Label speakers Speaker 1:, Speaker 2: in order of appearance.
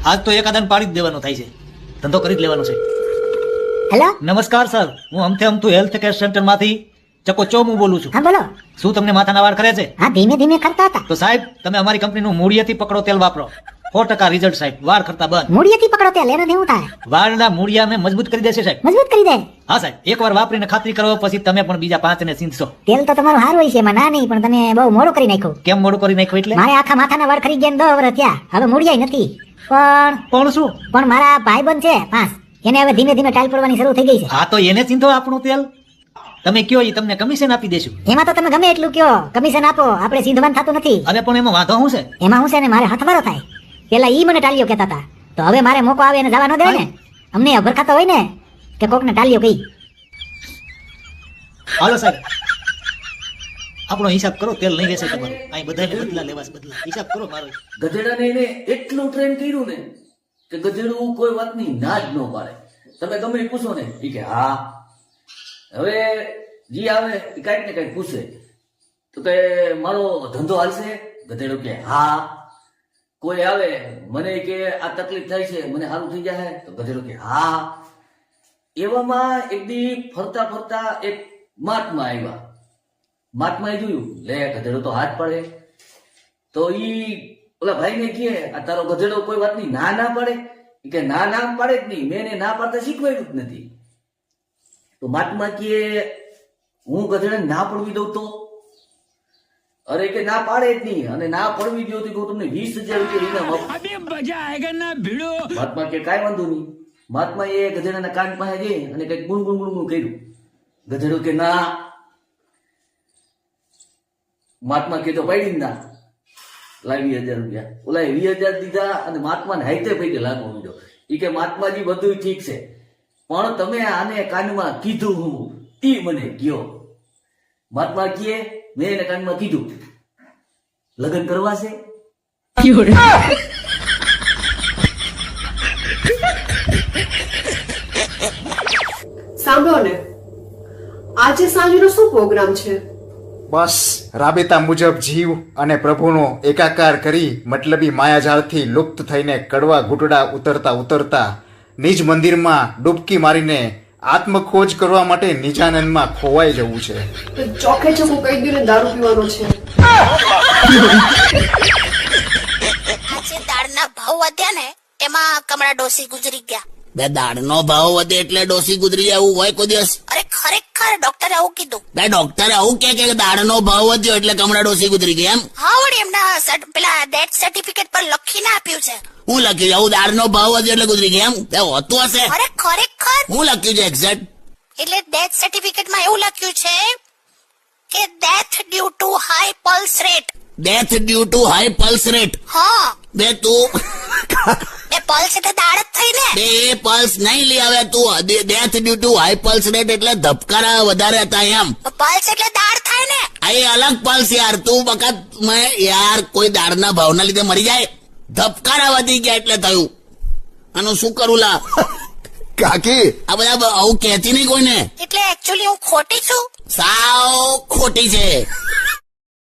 Speaker 1: આજ તો એકાદાને પાડી જ દેવાનો થાય છે, ધંધો કરી જ લેવાનો છે.
Speaker 2: હેલો,
Speaker 1: નમસ્કાર સર, હું અમથું હેલ્થ કેર સેન્ટર માંથી ચકોચોમું બોલું છું.
Speaker 2: હા બોલો.
Speaker 1: શું તમને માથાના વાળ કરે છે?
Speaker 2: હા, ધીમે ધીમે કરતા હતા.
Speaker 1: તો સાહેબ તમે અમારી કંપનીનું મૂળિયેથી પકડો તેલ વાપરો, 100% રિઝલ્ટ સાહેબ. વાળ ખરતા બંધ.
Speaker 2: મૂળિયેથી પકડો તેલ, એનાથી શું થાય?
Speaker 1: વાળના મૂળિયાને મજબૂત કરી દેશે સાહેબ.
Speaker 2: મજબૂત કરી દે.
Speaker 1: હા સાહેબ, એકવાર વાપરીને ખાતરી કરો, પછી તમે પણ બીજા 5 ને સીંધશો.
Speaker 2: તેલ તો તમારું સારું હોય છે, એમાં ના નહીં, પણ તમે બહુ મોડું કરી નાખ્યું.
Speaker 1: કેમ મોડું કરી નાખ્યું એટલે?
Speaker 2: મારે આખા માથાના વાળ ખરી ગયા 10 વર્ષ થયા, હવે મૂળિયાય નથી.
Speaker 1: પણ શું?
Speaker 2: પણ મારા ભાઈબંધ છે 5, એને હવે ધીમે ધીમે ટાઈલ પડવાની શરૂ થઈ ગઈ છે.
Speaker 1: હા તો એને ચીંધો આપણું તેલ. તમે કયો એ તમને કમિશન આપી દેશું.
Speaker 2: એમાં તો તમે ગમે એટલું કયો, કમિશન આપો, આપણે સીધવાનું થતું નથી.
Speaker 1: અરે પણ એમાં વાંધો શું છે?
Speaker 2: એમાં શું છે ને, મારે હથવારો થાય. પેલા ઈ મને ટાલિયો કહેતા હતા, તો હવે મારે મોકો આવે એને જવા ન દે ને. અમને અભરખાતો હોય ને કે કોકને ટાલિયો કહી.
Speaker 1: હાલો સાહેબ, આપણો હિસાબ કરો, તેલ નહીં વેચે તમારું. અહીં બધાને બદલા લેવાસ બદલા. હિસાબ કરો મારો.
Speaker 3: ગધેડાને એને એટલું ટ્રેન કર્યું ને કે ગધેડું કોઈ વાતની ના જ ન પાડે. તમે ગમે એ પૂછો ને એ કે હા. હવે જી આવે એ કાંઈક ને કાંઈક પૂછે તો કે મારો ધંધો હાલશે? ગધેડું કે હા. કોઈ આવે મને કે આ તકલીફ થાય છે, મને સારું થઈ જાય તો ગધેડું કે હા. એવામાં એક દી ફરતા ફરતા એક મહાત્મા આવ્યા. મહાત્માએ જોયું, લે ગધેડો તો હાથ પાડે. તો ઈ ઓલા ભાઈને કહે, આ તારો ગધેડો કોઈ વાતની ના ના પાડે? ઈ કે ના ના પાડે જ નહીં, મેં એને ના પાડતા શીખવાડ્યું જ નથી. તો મહાત્મા કહે, હું ગધેડાને ના પડવી દઉં તો? અરે કે ના પાડે જ નહીં, અને ના પડવી દો તો તમને 20,000 રૂપિયા ઇનામ આપું. મહાત્મા કે કાંઈ વાંધો નહીં. મહાત્મા એ ગધેડાના કાન પાસે જઈ અને કઈક ગુણગુણ ગુણગુણ કર્યું. ગધેડો કે ના. મહાત્મા કે તો પાડી ના, લાવી 20,000 રૂપિયા. ઓલા 20,000 દીધા અને મહાત્માને હાઈતે પૈકે લાગવો માંડ્યો. ઈ કે મહાત્માજી બધું ઠીક છે, પણ તમે આને કાનમાં કીધું હું ઈ મને કયો. મહાત્મા કહે, મેં એને કાનમાં કીધું લગ્ન કરવા છે.
Speaker 4: સાંભળો ને, આજે સાંજનો શું પ્રોગ્રામ છે?
Speaker 5: બસ રાબેતા મુજબ જીવ અને પ્રભુનો એકાકાર કરી મતલબી માયાજાળથી લુપ્ત થઈને કડવા ઘૂંટડા ઉતરતા ઉતરતા નિજ મંદિરમાં ડૂબકી મારીને આત્મખોજ કરવા માટે નિજાનંદમાં ખોવાઈ જવું છે.
Speaker 4: ચોખે ચોખ્ખું કહી દઉં ને, દારૂ પીવાનો છે.
Speaker 6: આજે દાળના ભાવ વધ્યા ને એમાં કમળા ડોસી ગુજરી ગયા.
Speaker 7: બે દાળનો ભાવ વધે એટલે ડોસી ગુજરી જાય એવું હોય કોઈ દિવસ?
Speaker 6: અરે ખરેખર ડોક્ટરે આવું કીધું.
Speaker 7: બે ડોક્ટરે આવું કે દાળનો ભાવ વધ્યો એટલે કમળા ડોસી ગુજરી ગયા એમ?
Speaker 6: હા વળી એમના પેલા ડેથ સર્ટિફિકેટ પર લખીને આપ્યું છે.
Speaker 7: હું લખ્યું છે? આવું દાળનો ભાવ વધ્યો એટલે ગુજરી ગયા એમ? તે હોતું હશે.
Speaker 6: અરે ખરેખર
Speaker 7: હું લખ્યું છે એક્ઝેક્ટ?
Speaker 6: એટલે ડેથ સર્ટિફિકેટમાં એવું લખ્યું છે કે death due to high pulse rate.
Speaker 7: Death due to high pulse rate?
Speaker 6: હા.
Speaker 7: બે તું
Speaker 6: એ પલ્સ એટલે દાળ જ થઈ ને.
Speaker 7: બે પલ્સ નહીં લે હવે તું. Death due to high pulse rate એટલે ધબકારા વધારે હતા એમ?
Speaker 6: પલ્સ એટલે દાળ થાય ને.
Speaker 7: આ એ અલગ પલ્સ યાર. તું વખત મેં યાર કોઈ દાળના ભાવના લીધે મરી જાય? ધબકારા વધી ગયા એટલે થયું. આનું શું કરું લા?
Speaker 5: કાકી
Speaker 7: આ બધા આવું કહેતી નહીં કોઈને.
Speaker 6: એટલે એકચ્યુઅલી હું ખોટી છું.
Speaker 7: સાવ ખોટી છે.